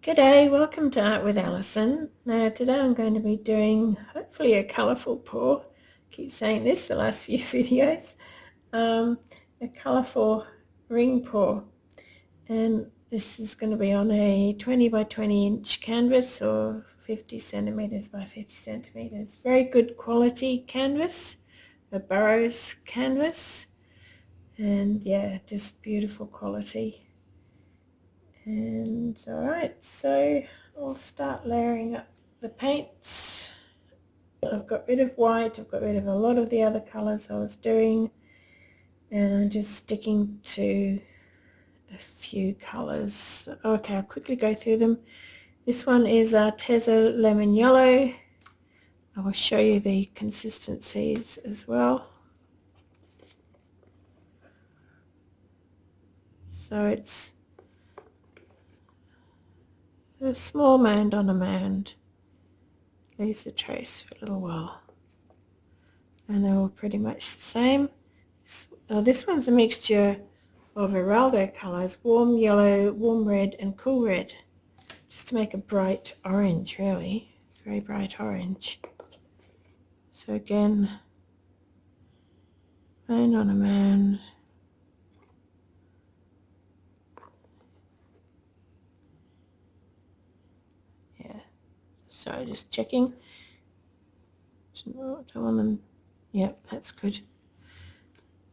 G'day, welcome to Art with Alison. Now today I'm going to be doing hopefully a colourful pour. I keep saying this the last few videos. A colourful ring pour, and this is going to be on a 20 by 20 inch canvas or 50 centimetres by 50 centimetres. Very good quality canvas, a Burroughs canvas, and yeah, just beautiful quality. And alright, so I'll start layering up the paints. I've got rid of white, I've got rid of a lot of the other colours I was doing, and I'm just sticking to a few colours. Okay, I'll quickly go through them. This one is Arteza Lemon Yellow. I will show you the consistencies as well. So it's a small mound on a mound. Leaves a trace for a little while. And they're all pretty much the same. This one's a mixture of Heraldo colours, warm yellow, warm red and cool red. Just to make a bright orange, really. Very bright orange. So again, mound on a mound. So just checking. Don't want them. Yep, that's good.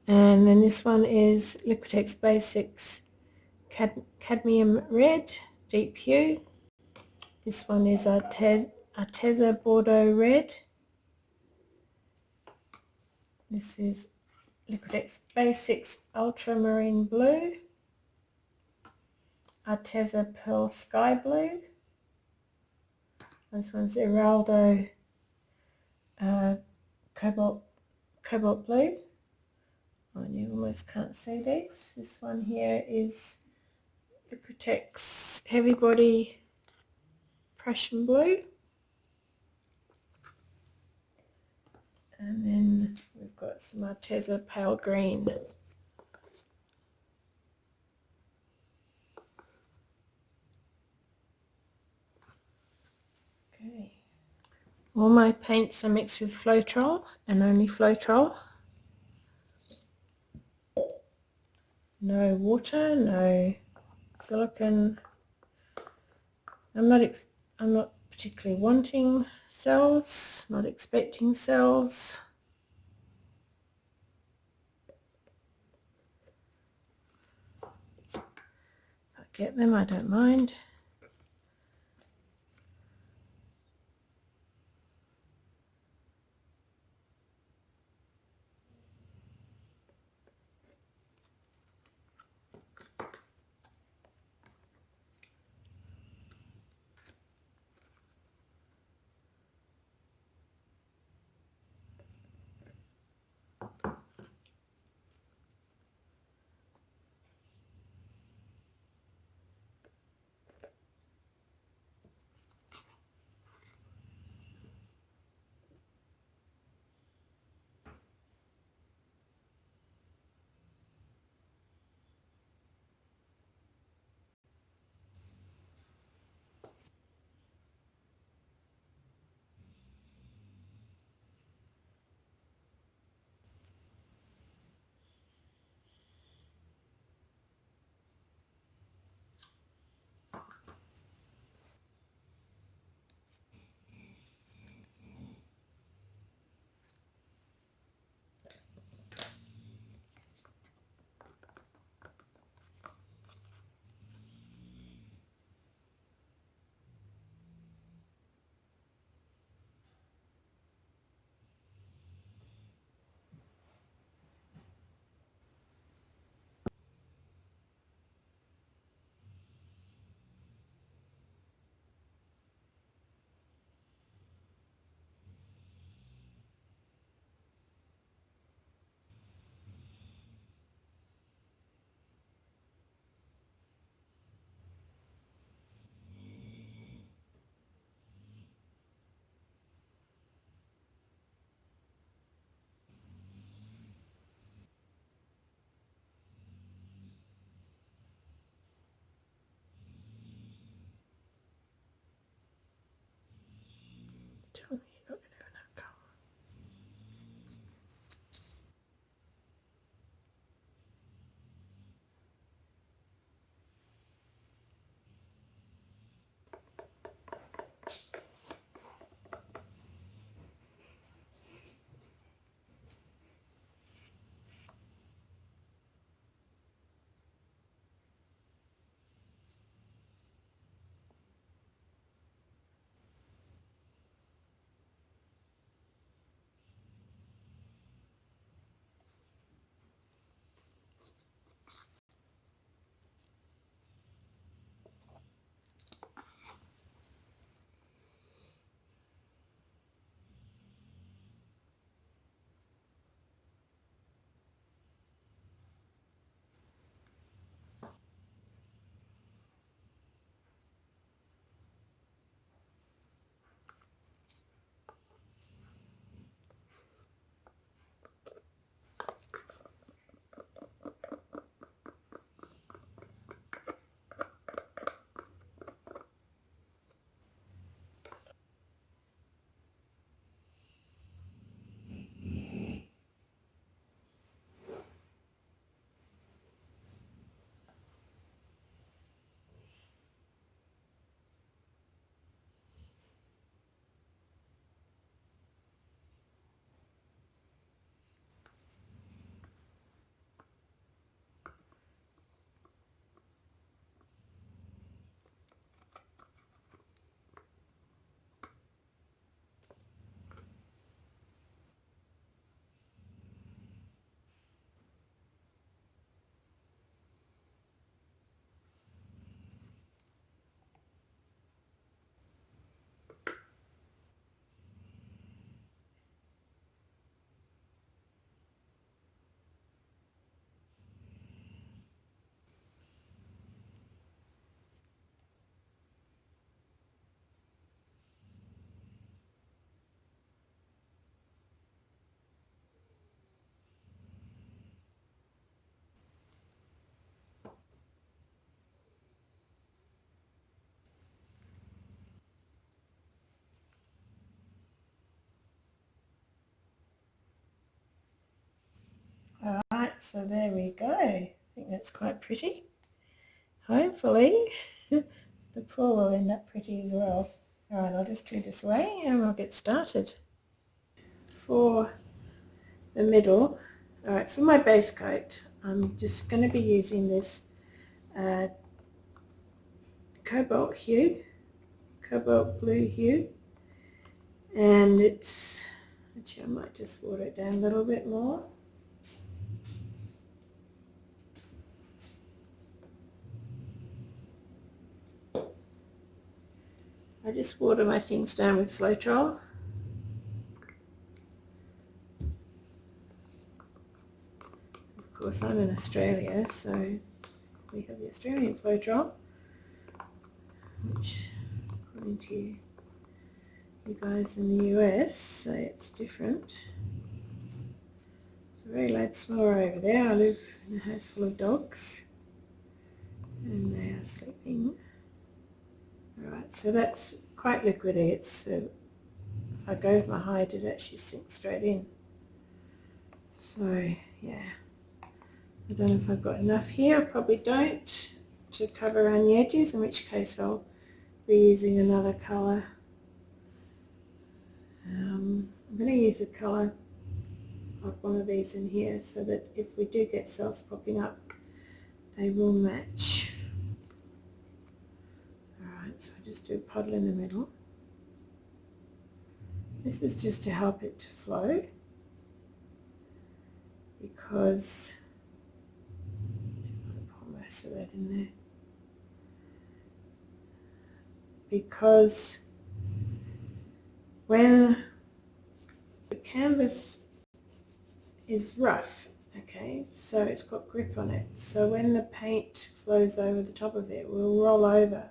And then this one is Liquitex Basics Cadmium Red, Deep Hue. This one is Arteza Bordeaux Red. This is Liquitex Basics Ultramarine Blue. Arteza Pearl Sky Blue. This one's Heraldo Cobalt Blue. Oh, you almost can't see these. This one here is Liquitex Heavy Body Prussian Blue. And then we've got some Arteza Pale Green. Okay. All my paints are mixed with Floetrol and only Floetrol. No water, no silicone. I'm not particularly wanting cells, not expecting cells. If I get them, I don't mind. So there we go. I think that's quite pretty. Hopefully the pour will end up pretty as well. Alright, I'll just clear this away and we'll get started. For the middle, alright, for my base coat, I'm just going to be using this cobalt blue hue, and it's, actually I might just water it down a little bit more. I just water my things down with Floetrol. Of course, I'm in Australia, so we have the Australian Floetrol, which, according to you guys in the US, say it's different. It's a very loud snorer over there. I live in a house full of dogs, and they are sleeping. Alright, so that's quite liquidy. It's if I go with my height, it actually sinks straight in. So yeah, I don't know if I've got enough here. I probably don't, to cover around the edges, in which case I'll be using another colour. I'm going to use a colour like one of these in here, so that if we do get cells popping up, they will match. Alright, so I just do a puddle in the middle. This is just to help it to flow, because I'm going to pour most of that in there. Because when the canvas is rough, okay, so it's got grip on it, so when the paint flows over the top of it, it will roll over.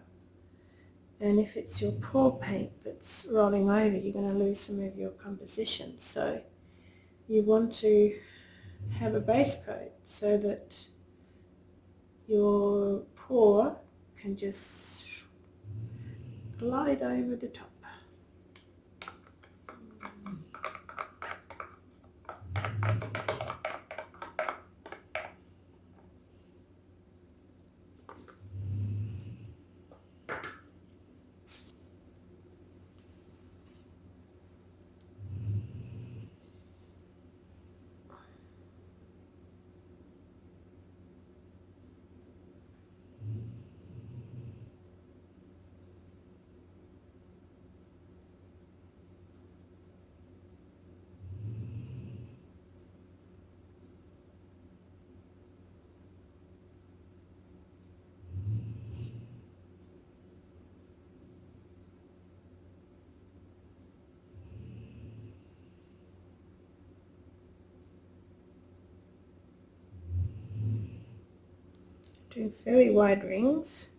And if it's your pour paint that's rolling over, you're going to lose some of your composition. So you want to have a base coat so that your pour can just glide over the top. Doing fairly wide rings,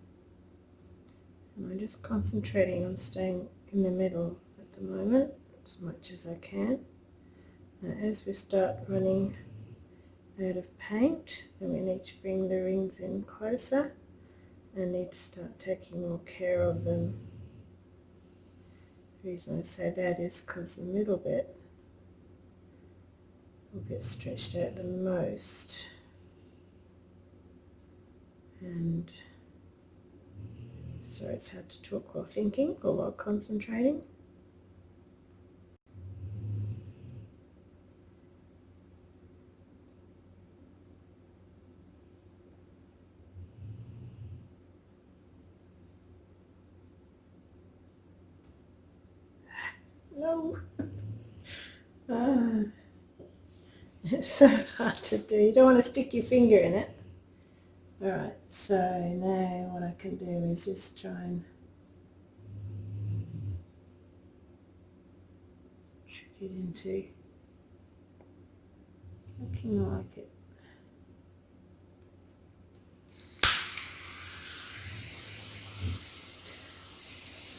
and I'm just concentrating on staying in the middle at the moment as much as I can. Now as we start running out of paint, then we need to bring the rings in closer and need to start taking more care of them. The reason I say that is because the middle bit will get stretched out the most. And so it's hard to talk while thinking or while concentrating. No. It's so hard to do. You don't want to stick your finger in it. Alright, so now what I can do is just try and trick it into looking like it.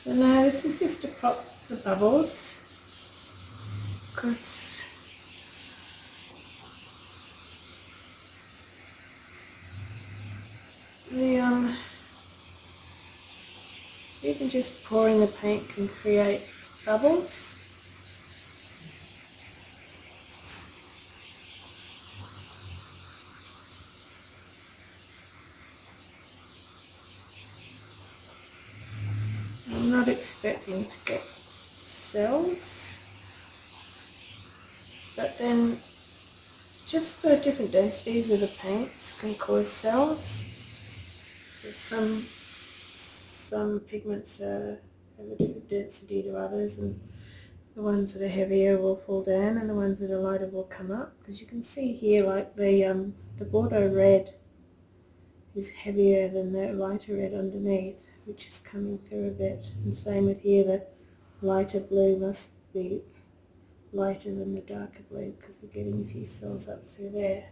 So now this is just to pop the bubbles, because even just pouring the paint can create bubbles. expecting to get cells, but then just the different densities of the paints can cause cells. So some pigments have a different density to others, and the ones that are heavier will fall down and the ones that are lighter will come up. Because you can see here, like the Bordeaux red is heavier than the lighter red underneath, which is coming through a bit. And same with here, the lighter blue must be lighter than the darker blue because we're getting a few cells up through there.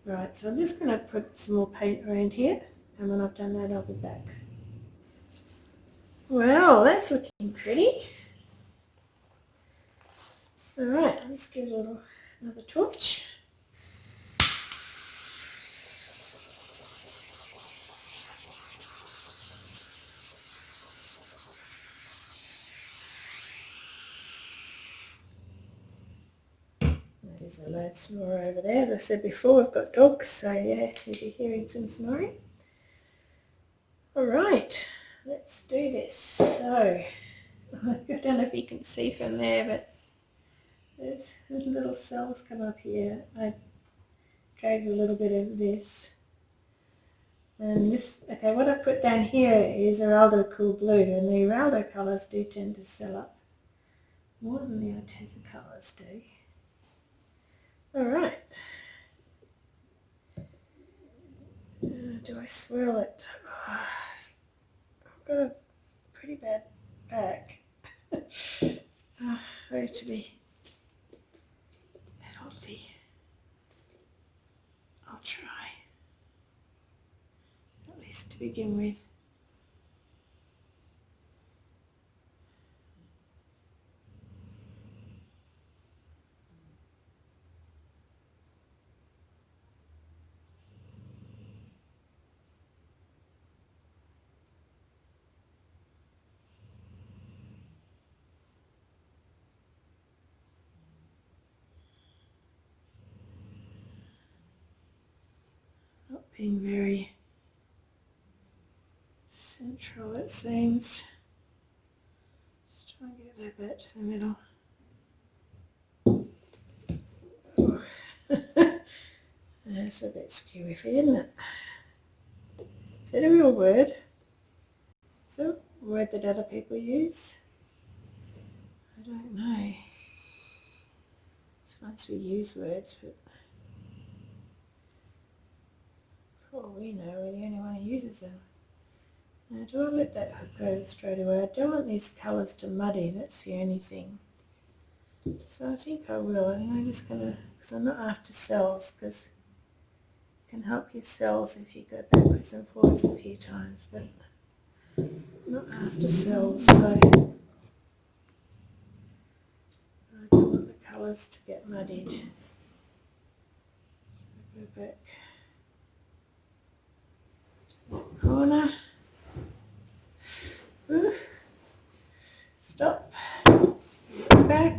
Right, so I'm just going to put some more paint around here, and when I've done that I'll be back. Well, that's looking pretty. Alright, let's give it another torch. There's a loud snore over there. As I said before, I've got dogs, so yeah, you'll be hearing some snoring. Alright, let's do this. So, I don't know if you can see from there, but there's little cells come up here. I gave a little bit of this. And this, okay, what I put down here is Araldo Cool Blue, and the Araldo colours do tend to sell up more than the Arteza colours do. Alright. Do I swirl it? Oh, I've got a pretty bad back. Ready to be healthy. I'll try. At least to begin with. Not being very central, it seems. Just try and get that bit to the middle. That's a bit skewy, isn't it? Is that a real word? Is that a word that other people use? I don't know. Sometimes we use words, but for all we know, we're the only one who uses them. Now, do I let that go straight away? I don't want these colours to muddy, that's the only thing. So I think I will. I think I'm just going to, because I'm not after cells, because it can help your cells if you go backwards and forwards a few times, but I'm not after cells, so I don't want the colours to get muddied. So go back to that corner. Ooh. Stop. Go back.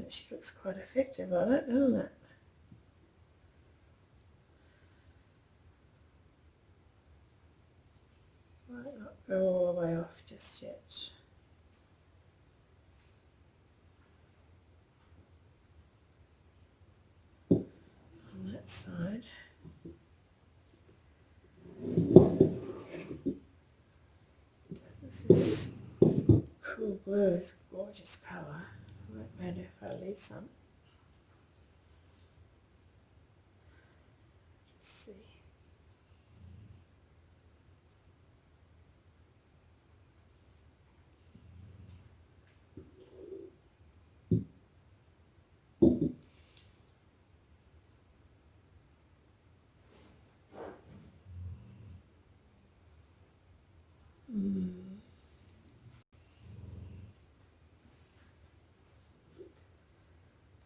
She looks quite effective on it, doesn't it? Might not go all the way off just yet. On that side. This is cool blue, it's a gorgeous colour. It won't matter if I leave some. Let's see.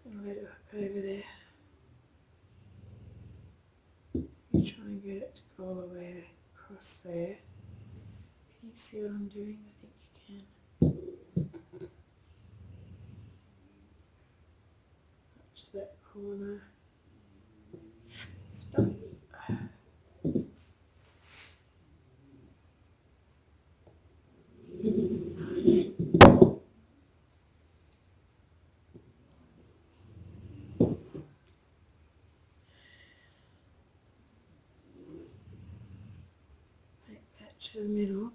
I'll let it hook over there. You try and get it to go all the way across there. Can you see what I'm doing? I think you can. corner. Stop. Make that to the middle.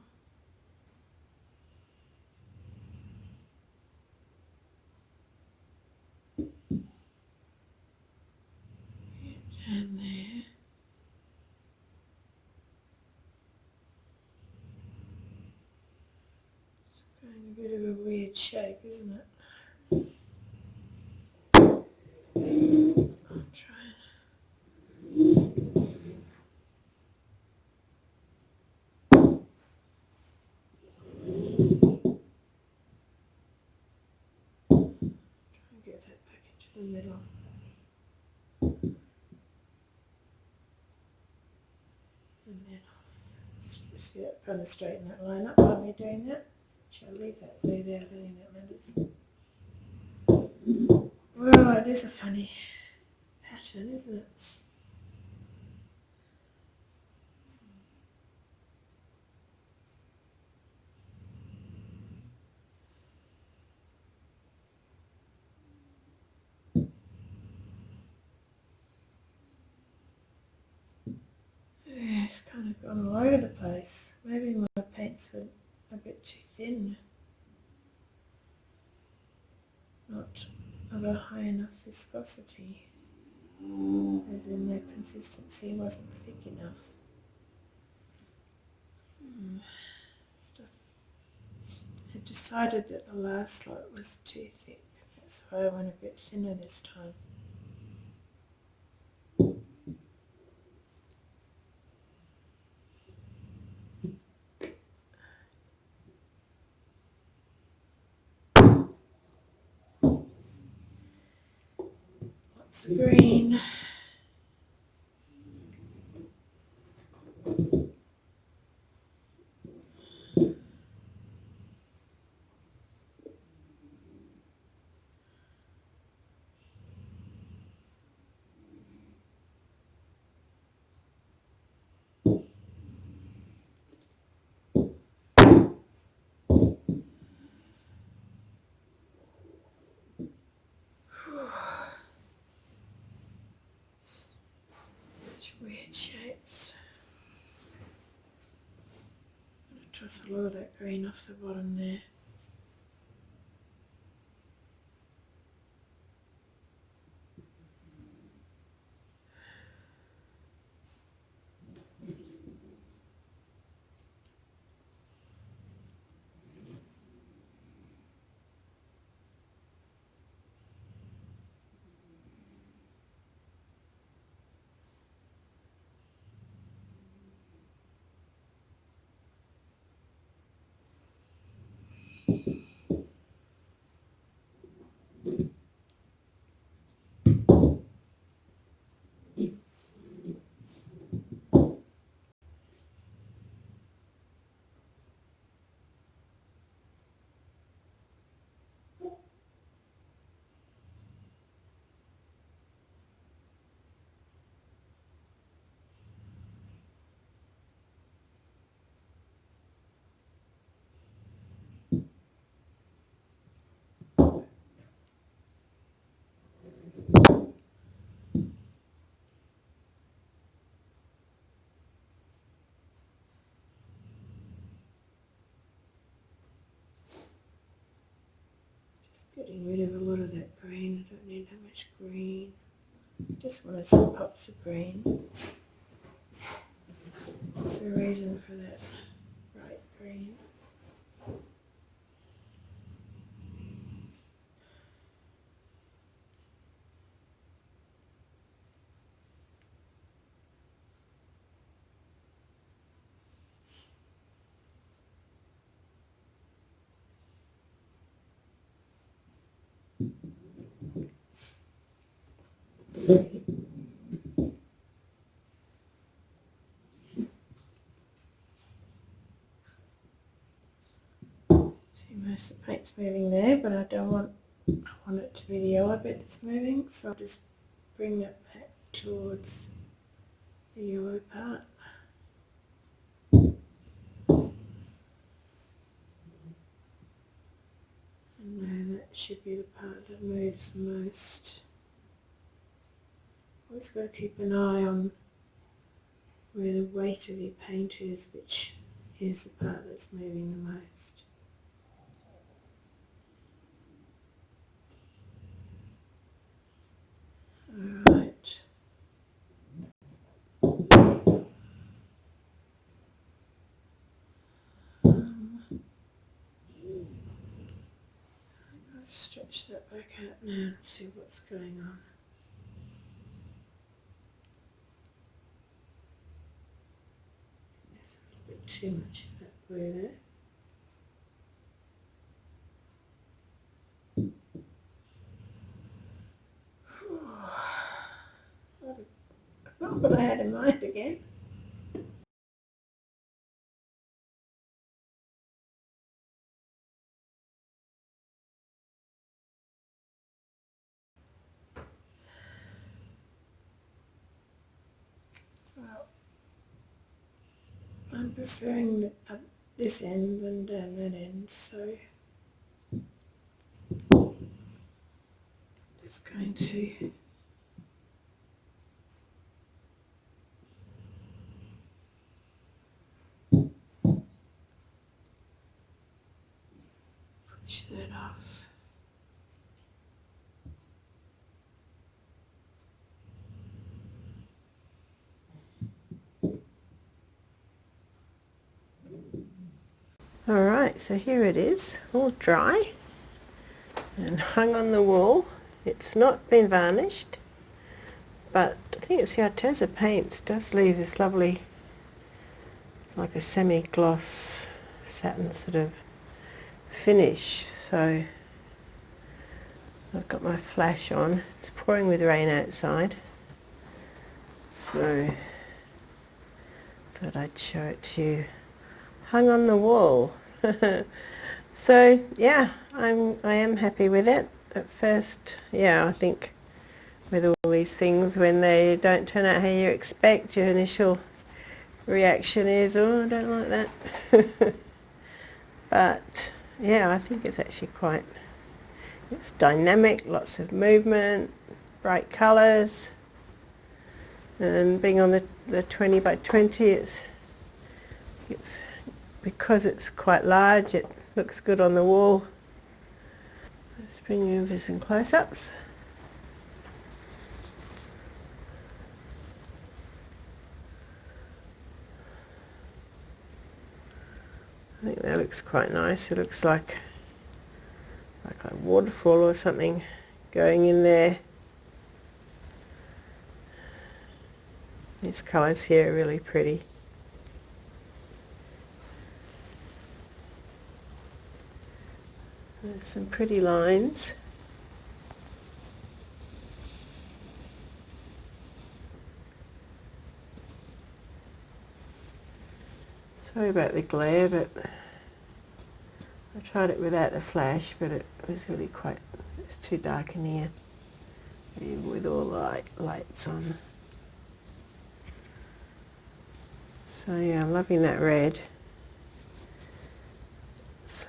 Down there. It's going a bit of a weird shape, isn't it? I'll try and get that back into the middle. And then I'll just kind of straighten that line up while we're doing that. Shall I leave that blue there? I don't think that matters. Well, it is a funny pattern, isn't it? Yeah, it's kind of gone all over the place. Maybe my paints were a bit too thin. Not of a high enough viscosity. As in the consistency wasn't thick enough. I decided that the last lot was too thick. That's why I went a bit thinner this time. Lots of green. Weird shapes. I'm going to toss a lot of that green off the bottom there. Getting rid of a lot of that green. I don't need that much green. Just wanted some pops of green. What's the reason for that bright green? See, most of the paint's moving there, but I want it to be the yellow bit that's moving, so I'll just bring that back towards the yellow part. And now that should be the part that moves the most. Always got to keep an eye on where the weight of your paint is, which is the part that's moving the most. Alright. I'll stretch that back out now and see what's going on. There's a little bit too much of that blue there. Not what I had in mind again. Well, I'm preferring up this end than down that end, so I'm just going to push that off. Alright, so here it is, all dry and hung on the wall. It's not been varnished, but I think it's the Arteza paints does leave this lovely, like a semi-gloss satin sort of finish. So I've got my flash on. It's pouring with rain outside, so thought I'd show it to you. Hung on the wall. So yeah, I am happy with it. At first, yeah, I think with all these things, when they don't turn out how you expect, your initial reaction is, oh, I don't like that. But yeah, I think it's actually quite, it's dynamic, lots of movement, bright colours, and being on the 20 by 20, it's because it's quite large, it looks good on the wall. Let's bring you in for some close-ups. I think that looks quite nice. It looks like a waterfall or something going in there. These colours here are really pretty. There's some pretty lines. Sorry about the glare, but I tried it without the flash, but it was really quite, it's too dark in here, even with all the lights on. So yeah, I'm loving that red. It's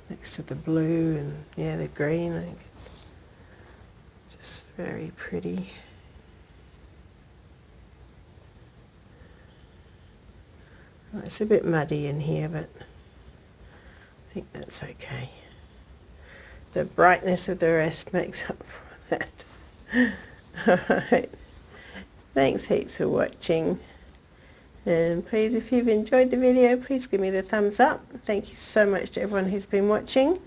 next to the blue and yeah, the green. I think it's just very pretty. Well, it's a bit muddy in here, but I think that's okay. The brightness of the rest makes up for that. Alright, thanks heaps for watching. And please, if you've enjoyed the video, please give me the thumbs up. Thank you so much to everyone who's been watching,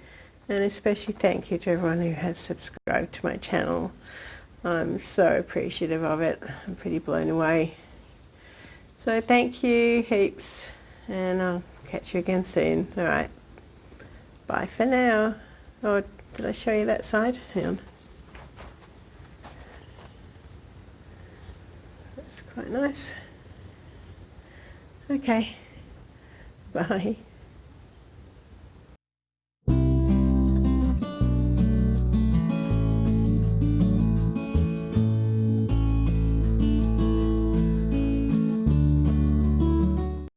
and especially thank you to everyone who has subscribed to my channel. I'm so appreciative of it. I'm pretty blown away. So thank you heaps, and I'll catch you again soon. Alright, bye for now. Oh, did I show you that side? Hang on. That's quite nice. Okay, bye.